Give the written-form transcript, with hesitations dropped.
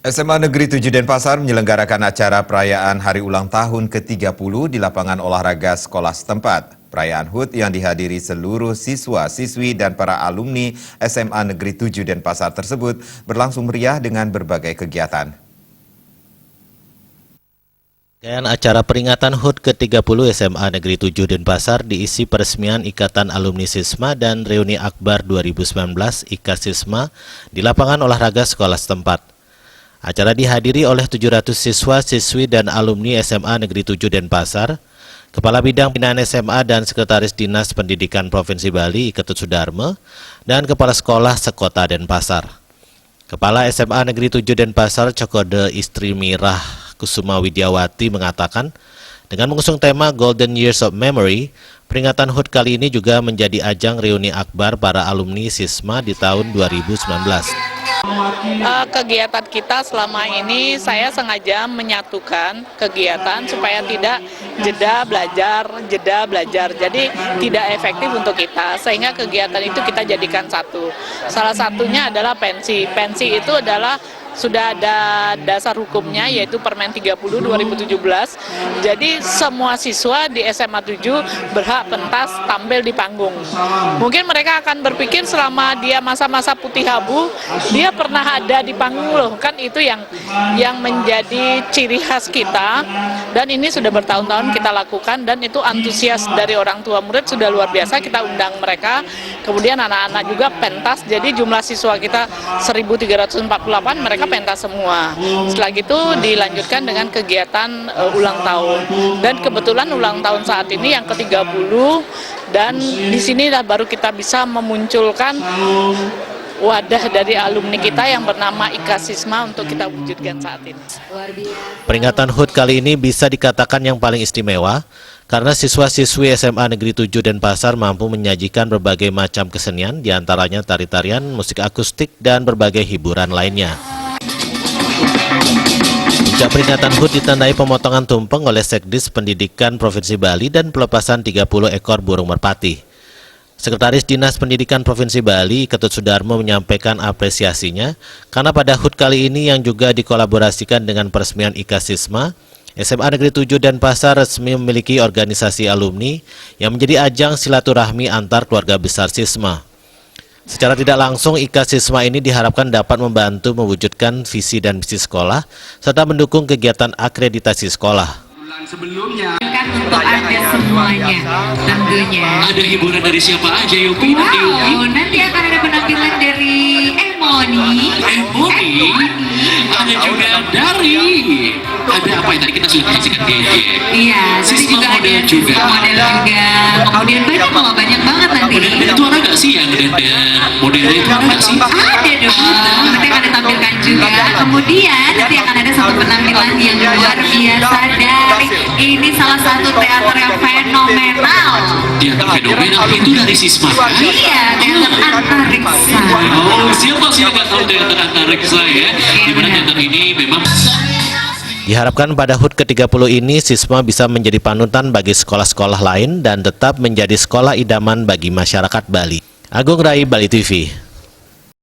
SMA Negeri 7 Denpasar menyelenggarakan acara perayaan Hari Ulang Tahun ke-30 di lapangan olahraga sekolah setempat. Perayaan HUT yang dihadiri seluruh siswa, siswi, dan para alumni SMA Negeri 7 Denpasar tersebut berlangsung meriah dengan berbagai kegiatan. Rangkaian acara peringatan HUT ke-30 SMA Negeri 7 Denpasar diisi peresmian Ikatan Alumni Sisma dan reuni Akbar 2019 IKASisma di lapangan olahraga sekolah setempat. Acara dihadiri oleh 700 siswa, siswi, dan alumni SMA Negeri 7 Denpasar, Kepala Bidang Pembinaan SMA dan Sekretaris Dinas Pendidikan Provinsi Bali Iketut Sudarme, dan Kepala Sekolah Sekota Denpasar. Kepala SMA Negeri 7 Denpasar Cokode Istri Mirah Kusuma Widiawati mengatakan, dengan mengusung tema Golden Years of Memory, peringatan HUT kali ini juga menjadi ajang reuni akbar para alumni Sisma di tahun 2019. Kegiatan kita selama ini saya sengaja menyatukan kegiatan supaya tidak jeda belajar, jadi tidak efektif untuk kita, sehingga kegiatan itu kita jadikan satu. Salah satunya adalah pensi itu adalah sudah ada dasar hukumnya, yaitu Permen 30 2017. Jadi semua siswa di SMA 7 berhak pentas tampil di panggung. Mungkin mereka akan berpikir selama dia masa-masa putih abu, dia pernah ada di panggung loh. Kan itu yang menjadi ciri khas kita, dan ini sudah bertahun-tahun kita lakukan, dan itu antusias dari orang tua murid sudah luar biasa. Kita undang mereka, kemudian anak-anak juga pentas, jadi jumlah siswa kita 1348, mereka pentas semua. Setelah itu dilanjutkan dengan kegiatan ulang tahun, dan kebetulan ulang tahun saat ini yang ke-30, dan di sinilah baru kita bisa memunculkan wadah dari alumni kita yang bernama IKASisma untuk kita wujudkan saat ini. Peringatan HUT kali ini bisa dikatakan yang paling istimewa karena siswa-siswi SMA Negeri 7 Denpasar mampu menyajikan berbagai macam kesenian, diantaranya tari-tarian, musik akustik, dan berbagai hiburan lainnya. Puncak peringatan HUT ditandai pemotongan tumpeng oleh Sekdis Pendidikan Provinsi Bali dan pelepasan 30 ekor burung merpati. Sekretaris Dinas Pendidikan Provinsi Bali, Iketut Sudarme, menyampaikan apresiasinya karena pada HUT kali ini yang juga dikolaborasikan dengan peresmian IKASisma, SMA Negeri 7 Denpasar resmi memiliki organisasi alumni yang menjadi ajang silaturahmi antar keluarga besar Sisma. Secara tidak langsung, IKASisma ini diharapkan dapat membantu mewujudkan visi dan misi sekolah serta mendukung kegiatan akreditasi sekolah. Sebelumnya kan untuk Anda semuanya tentunya. Ada hiburan dari siapa aja, Yuki? Wow, nanti akan ada penampilan dari Emoni. Ada juga dari, ada apa yang tadi kita sudah kasihkan gadget. Iya, tadi juga ada model juga. Kemudian banyak banget nanti. Model itu ada nggak sih yang modelnya itu ada nggak sih? Ada dong, nanti akan ditampilkan juga. Kemudian nanti akan ada satu penampilan yang luar biasa dari ini salah satu teater yang fenomenal. Teater fenomenal itu dari Sisma. Iya, teater antariksa. Oh, siapa sih yang nggak tahu teater antariksa ya? Di mana teater ini memang. Diharapkan pada HUT ke-30 ini Sisma bisa menjadi panutan bagi sekolah-sekolah lain dan tetap menjadi sekolah idaman bagi masyarakat Bali. Agung Rai, Bali TV.